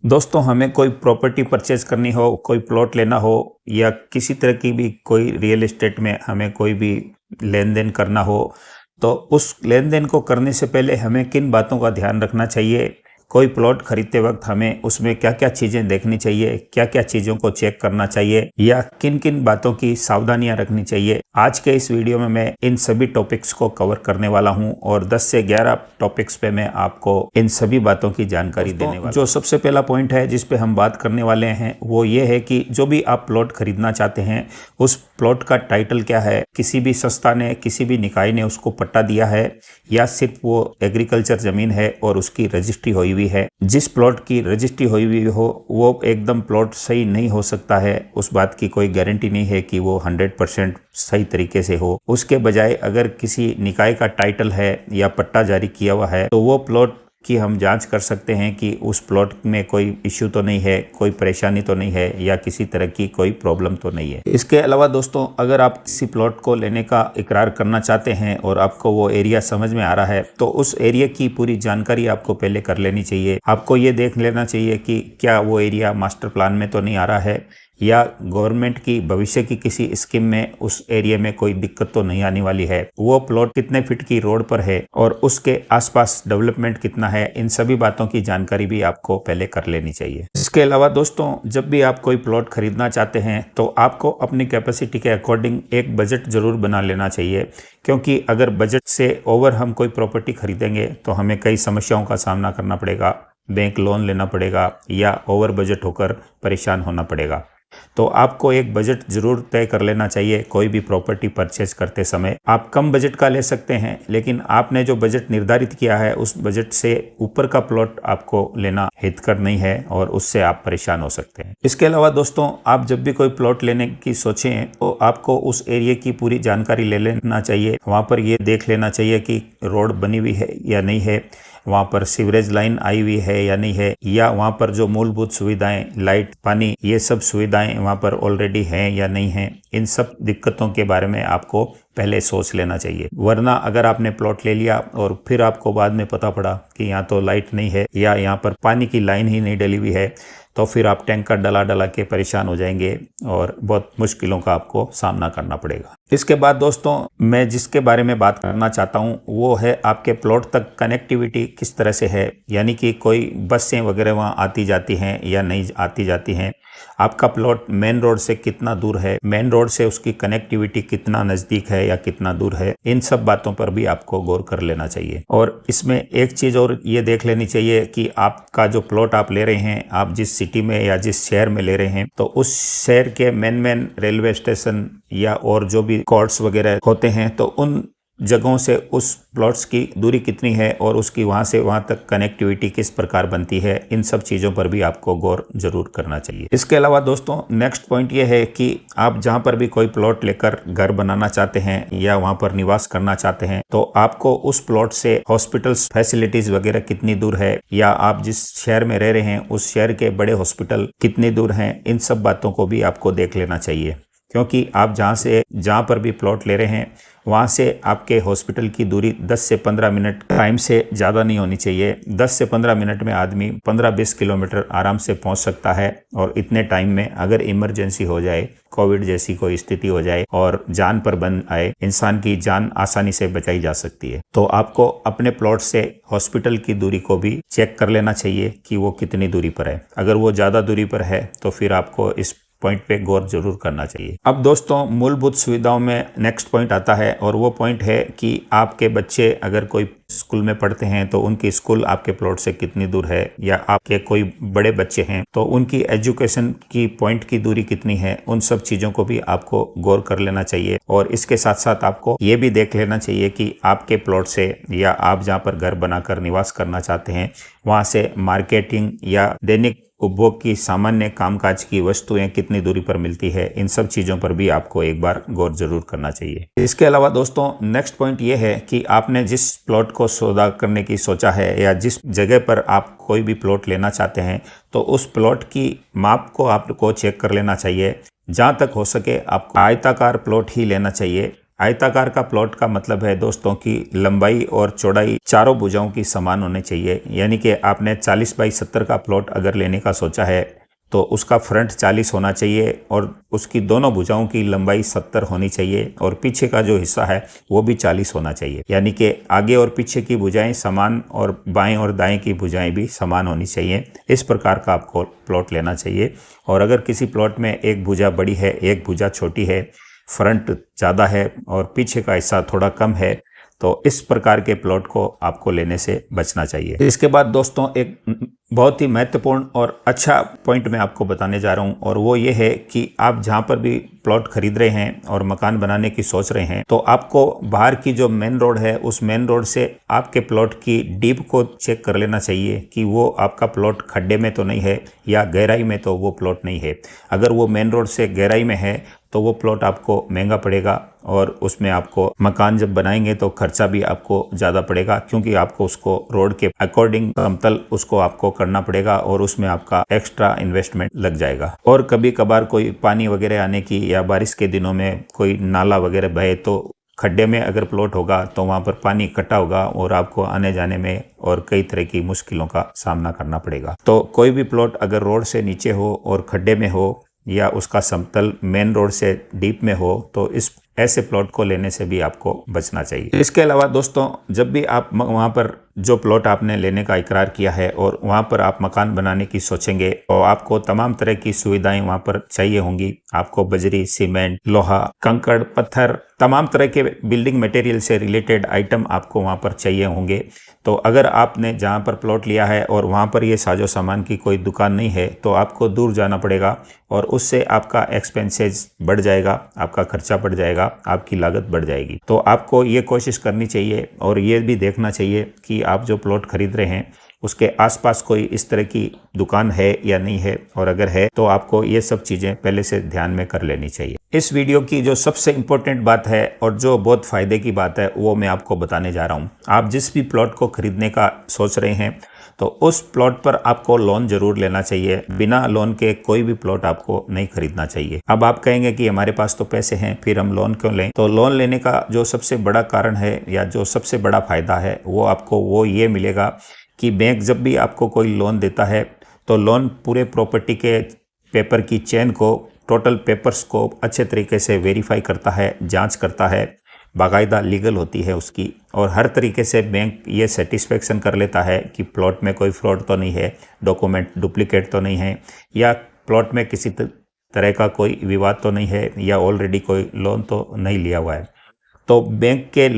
दोस्तों, हमें कोई प्रॉपर्टी परचेज करनी हो, कोई प्लॉट लेना हो या किसी तरह की भी कोई रियल एस्टेट में हमें कोई भी लेन-देन करना हो, तो उस लेन-देन को करने से पहले हमें किन बातों का ध्यान रखना चाहिए? कोई प्लॉट खरीदते वक़्त हमें उसमें क्या-क्या चीज़ें देखनी चाहिए? क्या-क्या चीज़ों को चेक करना चाहिए? या किन-किन बातों की सावधानियाँ रखनी चाहिए? आज के इस वीडियो में मैं इन सभी टॉपिक्स को कवर करने वाला हूँ और 10 से 11 टॉपिक्स पे मैं आपको इन सभी बातों की जानकारी देने वाला हूँ। जो सबसे पहला पॉइंट है जिस पे हम बात करने वाले हैं, वो ये है कि जो भी आप प्लॉट खरीदना चाहते हैं, उस प्लॉट का टाइटल क्या है? किसी भी संस्था ने, किसी भी निकाय ने उसको पट्टा दिया है या सिर्फ वो एग्रीकल्चर ज़मीन है और उसकी रजिस्ट्री हुई हुई है? जिस प्लॉट की रजिस्ट्री हुई हुई हो वो एकदम प्लॉट सही नहीं हो सकता है, उस बात की कोई गारंटी नहीं है कि वो 100% सही तरीके से हो। उसके बजाय अगर किसी निकाय का टाइटल है या पट्टा जारी किया हुआ है तो वो प्लॉट की हम जांच कर सकते हैं कि उस प्लॉट में कोई इश्यू तो नहीं है, कोई परेशानी तो नहीं है या किसी तरह की कोई प्रॉब्लम तो नहीं है। इसके अलावा दोस्तों, अगर आप किसी प्लॉट को लेने का इकरार करना चाहते हैं और आपको वो एरिया समझ में आ रहा है, तो उस एरिया की पूरी जानकारी आपको पहले कर लेनी चाहिए। आपको ये देख लेना चाहिए कि क्या वो एरिया मास्टर प्लान में तो नहीं आ रहा है या गवर्नमेंट की भविष्य की किसी स्कीम में उस एरिया में कोई दिक्कत तो नहीं आने वाली है। वो प्लॉट कितने फीट की रोड पर है और उसके आसपास डेवलपमेंट कितना है, इन सभी बातों की जानकारी भी आपको पहले कर लेनी चाहिए। इसके अलावा दोस्तों, जब भी आप कोई प्लॉट खरीदना चाहते हैं तो आपको अपनी कैपेसिटी के अकॉर्डिंग एक बजट जरूर बना लेना चाहिए, क्योंकि अगर बजट से ओवर हम कोई प्रॉपर्टी खरीदेंगे तो हमें कई समस्याओं का सामना करना पड़ेगा, बैंक लोन लेना पड़ेगा या ओवर बजट होकर परेशान होना पड़ेगा। तो आपको एक बजट जरूर तय कर लेना चाहिए कोई भी प्रॉपर्टी परचेज करते समय। आप कम बजट का ले सकते हैं, लेकिन आपने जो बजट निर्धारित किया है उस बजट से ऊपर का प्लॉट आपको लेना हितकर नहीं है और उससे आप परेशान हो सकते हैं। इसके अलावा दोस्तों, आप जब भी कोई प्लॉट लेने की सोचें तो आपको उस एरिया की पूरी जानकारी ले लेना चाहिए। वहाँ पर ये देख लेना चाहिए कि रोड बनी हुई है या नहीं है, वहाँ पर सीवरेज लाइन आई हुई है या नहीं है, या वहाँ पर जो मूलभूत सुविधाएं, लाइट, पानी, ये सब सुविधाएं वहाँ पर ऑलरेडी हैं या नहीं हैं। इन सब दिक्कतों के बारे में आपको पहले सोच लेना चाहिए। वरना अगर आपने प्लॉट ले लिया और फिर आपको बाद में पता पड़ा कि यहाँ तो लाइट नहीं है या यहाँ पर पानी की लाइन ही नहीं डली हुई है, तो फिर आप टैंकर डला के परेशान हो जाएंगे और बहुत मुश्किलों का आपको सामना करना पड़ेगा। इसके बाद दोस्तों, मैं जिसके बारे में बात करना चाहता हूँ वो है आपके प्लॉट तक कनेक्टिविटी किस तरह से है, यानी कि कोई बसें वगैरह वहाँ आती जाती हैं या नहीं आती जाती हैं। आपका प्लॉट मेन रोड से कितना दूर है, मेन रोड से उसकी कनेक्टिविटी कितना नज़दीक है या कितना दूर है, इन सब बातों पर भी आपको गौर कर लेना चाहिए। और इसमें एक चीज़ और ये देख लेनी चाहिए कि आपका जो प्लॉट आप ले रहे हैं, आप जिस सिटी में या जिस शहर में ले रहे हैं, तो उस शहर के मेन रेलवे स्टेशन या और जो भी कोर्ट्स वगैरह होते हैं, तो उन जगहों से उस प्लॉट्स की दूरी कितनी है और उसकी वहाँ से वहाँ तक कनेक्टिविटी किस प्रकार बनती है, इन सब चीज़ों पर भी आपको गौर जरूर करना चाहिए। इसके अलावा दोस्तों, नेक्स्ट पॉइंट ये है कि आप जहाँ पर भी कोई प्लॉट लेकर घर बनाना चाहते हैं या वहाँ पर निवास करना चाहते हैं, तो आपको उस प्लॉट से हॉस्पिटल्स फैसिलिटीज वगैरह कितनी दूर है, या आप जिस शहर में रह रहे हैं उस शहर के बड़े हॉस्पिटल कितनी दूर हैं, इन सब बातों को भी आपको देख लेना चाहिए। क्योंकि आप जहाँ पर भी प्लॉट ले रहे हैं वहाँ से आपके हॉस्पिटल की दूरी 10 से 15 मिनट टाइम से ज़्यादा नहीं होनी चाहिए। 10 से 15 मिनट में आदमी 15-20 किलोमीटर आराम से पहुँच सकता है और इतने टाइम में अगर इमरजेंसी हो जाए, कोविड जैसी कोई स्थिति हो जाए और जान पर बंद आए, इंसान की जान आसानी से बचाई जा सकती है। तो आपको अपने प्लॉट से हॉस्पिटल की दूरी को भी चेक कर लेना चाहिए कि वो कितनी दूरी पर है। अगर वो ज़्यादा दूरी पर है तो फिर आपको इस पॉइंट पे गौर जरूर करना चाहिए। अब दोस्तों, मूलभूत सुविधाओं में नेक्स्ट पॉइंट आता है और वो पॉइंट है कि आपके बच्चे अगर कोई स्कूल में पढ़ते हैं तो उनकी स्कूल आपके प्लॉट से कितनी दूर है, या आपके कोई बड़े बच्चे हैं तो उनकी एजुकेशन की पॉइंट की दूरी कितनी है, उन सब चीज़ों को भी आपको गौर कर लेना चाहिए। और इसके साथ साथ आपको ये भी देख लेना चाहिए कि आपके प्लॉट से या आप जहाँ पर घर बनाकर निवास करना चाहते हैं वहाँ से मार्केटिंग या दैनिक उपभोग की सामान्य कामकाज की वस्तुएं कितनी दूरी पर मिलती है, इन सब चीज़ों पर भी आपको एक बार गौर जरूर करना चाहिए। इसके अलावा दोस्तों, नेक्स्ट पॉइंट ये है कि आपने जिस प्लॉट को सौदा करने की सोचा है या जिस जगह पर आप कोई भी प्लॉट लेना चाहते हैं, तो उस प्लॉट की माप को आपको चेक कर लेना चाहिए। जहाँ तक हो सके आपको आयताकार प्लॉट ही लेना चाहिए, आयताकार का प्लॉट का मतलब है दोस्तों की लंबाई और चौड़ाई चारों भुजाओं की समान होने चाहिए। यानी कि आपने 40 बाई 70 का प्लॉट अगर लेने का सोचा है तो उसका फ्रंट 40 होना चाहिए और उसकी दोनों भुजाओं की लंबाई 70 होनी चाहिए और पीछे का जो हिस्सा है वो भी 40 होना चाहिए। यानी कि आगे और पीछे की भुजाएं समान और बाएं और दाएं की भुजाएं भी समान होनी चाहिए। इस प्रकार का आपको प्लॉट लेना चाहिए। और अगर किसी प्लॉट में एक भुजा बड़ी है, एक भुजा छोटी है, फ्रंट ज़्यादा है और पीछे का हिस्सा थोड़ा कम है, तो इस प्रकार के प्लॉट को आपको लेने से बचना चाहिए। इसके बाद दोस्तों एक बहुत ही महत्वपूर्ण और अच्छा पॉइंट मैं आपको बताने जा रहा हूं और वो ये है कि आप जहां पर भी प्लॉट खरीद रहे हैं और मकान बनाने की सोच रहे हैं तो आपको बाहर की जो मेन रोड है उस मेन रोड से आपके प्लॉट की डीप को चेक कर लेना चाहिए कि वो आपका प्लॉट खड्डे में तो नहीं है या गहराई में तो वो प्लॉट नहीं है। अगर वो मेन रोड से गहराई में है तो वो प्लॉट आपको महंगा पड़ेगा और उसमें आपको मकान जब बनाएंगे तो खर्चा भी आपको ज़्यादा पड़ेगा, क्योंकि आपको उसको रोड के अकॉर्डिंग समतल उसको आपको करना पड़ेगा और उसमें आपका एक्स्ट्रा इन्वेस्टमेंट लग जाएगा। और कभी कभार कोई पानी वगैरह आने की या बारिश के दिनों में कोई नाला वगैरह बहे तो खड्डे में अगर प्लॉट होगा तो वहाँ पर पानी इकट्ठा होगा और आपको आने जाने में और कई तरह की मुश्किलों का सामना करना पड़ेगा। तो कोई भी प्लॉट अगर रोड से नीचे हो और खड्डे में हो या उसका समतल मेन रोड से डीप में हो तो इस ऐसे प्लॉट को लेने से भी आपको बचना चाहिए। इसके अलावा दोस्तों जब भी आप वहाँ पर जो प्लॉट आपने लेने का इकरार किया है और वहाँ पर आप मकान बनाने की सोचेंगे और आपको तमाम तरह की सुविधाएं वहाँ पर चाहिए होंगी। आपको बजरी, सीमेंट, लोहा, कंकड़, पत्थर, तमाम तरह के बिल्डिंग मटेरियल से रिलेटेड आइटम आपको वहाँ पर चाहिए होंगे। तो अगर आपने जहाँ पर प्लॉट लिया है और वहाँ पर ये साजो सामान की कोई दुकान नहीं है तो आपको दूर जाना पड़ेगा और उससे आपका एक्सपेंसेस बढ़ जाएगा, आपका खर्चा बढ़ जाएगा, आपकी लागत बढ़ जाएगी। तो आपको ये कोशिश करनी चाहिए और ये भी देखना चाहिए कि आप जो प्लॉट खरीद रहे हैं उसके आसपास कोई इस तरह की दुकान है या नहीं है, और अगर है तो आपको ये सब चीज़ें पहले से ध्यान में कर लेनी चाहिए। इस वीडियो की जो सबसे इम्पोर्टेंट बात है और जो बहुत फ़ायदे की बात है वो मैं आपको बताने जा रहा हूँ। आप जिस भी प्लॉट को खरीदने का सोच रहे हैं तो उस प्लॉट पर आपको लोन जरूर लेना चाहिए। बिना लोन के कोई भी प्लॉट आपको नहीं खरीदना चाहिए। अब आप कहेंगे कि हमारे पास तो पैसे हैं, फिर हम लोन क्यों लें? तो लोन लेने का जो सबसे बड़ा कारण है या जो सबसे बड़ा फायदा है वो आपको वो ये मिलेगा कि बैंक जब भी आपको कोई लोन देता है तो लोन पूरे प्रॉपर्टी के पेपर की चेन को, टोटल पेपर्स को अच्छे तरीके से वेरीफाई करता है, जांच करता है, बाकायदा लीगल होती है उसकी, और हर तरीके से बैंक ये सेटिस्फेक्शन कर लेता है कि प्लॉट में कोई फ्रॉड तो नहीं है, डॉक्यूमेंट डुप्लीकेट तो नहीं है, या प्लॉट में किसी तरह का कोई विवाद तो नहीं है, या ऑलरेडी कोई लोन तो नहीं लिया हुआ है। तो बैंक के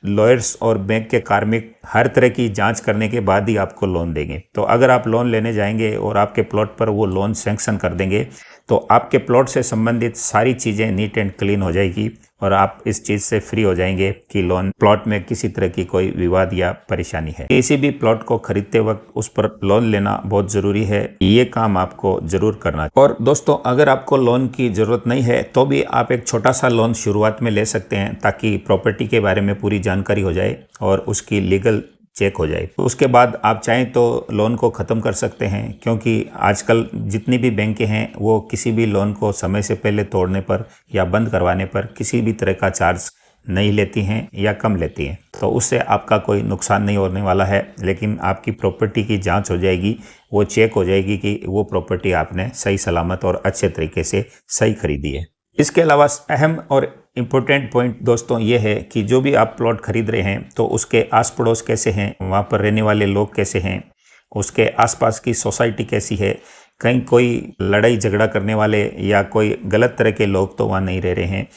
लॉयर्स और बैंक के कार्मिक हर तरह की जांच करने के बाद ही आपको लोन देंगे। तो अगर आप लोन लेने जाएंगे और आपके प्लॉट पर वो लोन सैंक्शन कर देंगे तो आपके प्लॉट से संबंधित सारी चीज़ें नीट एंड क्लीन हो जाएगी और आप इस चीज़ से फ्री हो जाएंगे कि लोन प्लॉट में किसी तरह की कोई विवाद या परेशानी है। किसी भी प्लॉट को खरीदते वक्त उस पर लोन लेना बहुत ज़रूरी है, ये काम आपको ज़रूर करना है। और दोस्तों अगर आपको लोन की ज़रूरत नहीं है तो भी आप एक छोटा सा लोन शुरुआत में ले सकते हैं ताकि प्रॉपर्टी के बारे में पूरी जानकारी हो जाए और उसकी लीगल चेक हो जाए। उसके बाद आप चाहें तो लोन को ख़त्म कर सकते हैं, क्योंकि आजकल जितनी भी बैंकें हैं वो किसी भी लोन को समय से पहले तोड़ने पर या बंद करवाने पर किसी भी तरह का चार्ज नहीं लेती हैं या कम लेती हैं। तो उससे आपका कोई नुकसान नहीं होने वाला है, लेकिन आपकी प्रॉपर्टी की जांच हो जाएगी, वो चेक हो जाएगी कि वो प्रॉपर्टी आपने सही सलामत और अच्छे तरीके से सही खरीदी है। इसके अलावा अहम और इम्पोर्टेंट पॉइंट दोस्तों ये है कि जो भी आप प्लॉट खरीद रहे हैं तो उसके आस पड़ोस कैसे हैं, वहाँ पर रहने वाले लोग कैसे हैं, उसके आसपास की सोसाइटी कैसी है, कहीं कोई लड़ाई झगड़ा करने वाले या कोई गलत तरह के लोग तो वहाँ नहीं रह रहे हैं।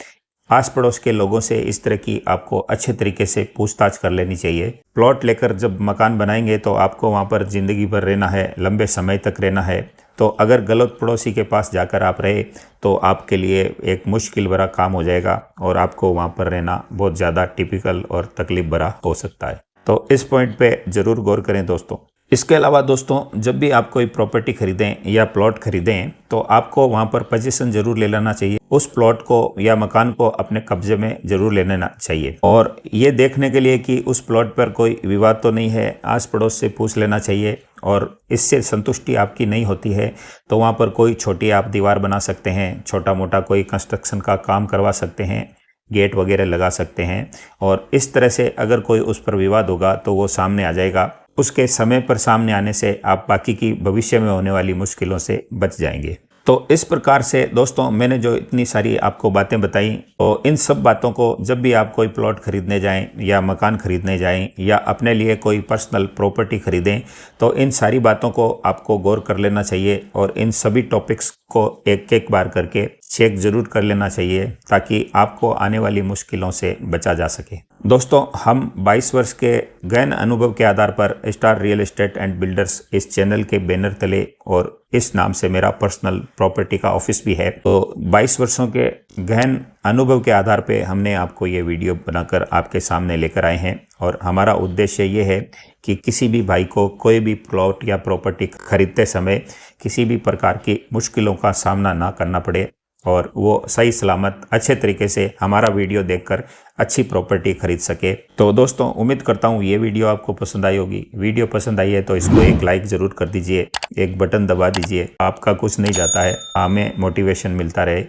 आस पड़ोस के लोगों से इस तरह की आपको अच्छे तरीके से पूछताछ कर लेनी चाहिए। प्लॉट लेकर जब मकान बनाएंगे तो आपको वहाँ पर ज़िंदगी भर रहना है, लंबे समय तक रहना है। तो अगर गलत पड़ोसी के पास जाकर आप रहे तो आपके लिए एक मुश्किल भरा काम हो जाएगा और आपको वहाँ पर रहना बहुत ज़्यादा टिपिकल और तकलीफ भरा हो सकता है। तो इस पॉइंट पे ज़रूर गौर करें दोस्तों। इसके अलावा दोस्तों जब भी आप कोई प्रॉपर्टी खरीदें या प्लॉट खरीदें तो आपको वहाँ पर पोजीशन जरूर ले लेना चाहिए। उस प्लॉट को या मकान को अपने कब्जे में जरूर ले लेना चाहिए और ये देखने के लिए कि उस प्लॉट पर कोई विवाद तो नहीं है, आस पड़ोस से पूछ लेना चाहिए। और इससे संतुष्टि आपकी नहीं होती है तो वहाँ पर कोई छोटी आप दीवार बना सकते हैं, छोटा मोटा कोई कंस्ट्रक्शन का काम करवा सकते हैं, गेट वगैरह लगा सकते हैं। और इस तरह से अगर कोई उस पर विवाद होगा तो वो सामने आ जाएगा। उसके समय पर सामने आने से आप बाकी की भविष्य में होने वाली मुश्किलों से बच जाएंगे। तो इस प्रकार से दोस्तों मैंने जो इतनी सारी आपको बातें बताई, और इन सब बातों को जब भी आप कोई प्लॉट खरीदने जाएं या मकान खरीदने जाएं या अपने लिए कोई पर्सनल प्रॉपर्टी खरीदें, तो इन सारी बातों को आपको गौर कर लेना चाहिए और इन सभी टॉपिक्स को एक एक बार करके चेक जरूर कर लेना चाहिए, ताकि आपको आने वाली मुश्किलों से बचा जा सके। दोस्तों, हम 22 वर्ष के गहन अनुभव के आधार पर star real estate and builders इस चैनल के बैनर तले, और इस नाम से मेरा पर्सनल प्रॉपर्टी का ऑफिस भी है, तो 22 वर्षों के गहन अनुभव के आधार पे हमने आपको ये वीडियो बनाकर आपके सामने लेकर आए हैं। और हमारा उद्देश्य ये है कि किसी भी भाई को कोई भी प्लॉट या प्रॉपर्टी खरीदते समय किसी भी प्रकार की मुश्किलों का सामना ना करना पड़े और वो सही सलामत अच्छे तरीके से हमारा वीडियो देखकर अच्छी प्रॉपर्टी खरीद सके। तो दोस्तों, उम्मीद करता हूँ ये वीडियो आपको पसंद आई होगी। वीडियो पसंद आई है तो इसको एक लाइक ज़रूर कर दीजिए, एक बटन दबा दीजिए। आपका कुछ नहीं जाता है, हमें मोटिवेशन मिलता रहे,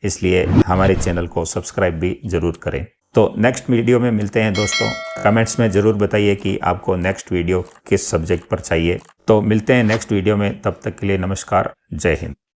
इसलिए हमारे चैनल को सब्सक्राइब भी ज़रूर करें। तो नेक्स्ट वीडियो में मिलते हैं दोस्तों। कमेंट्स में ज़रूर बताइए कि आपको नेक्स्ट वीडियो किस सब्जेक्ट पर चाहिए। तो मिलते हैं नेक्स्ट वीडियो में, तब तक के लिए नमस्कार, जय हिंद।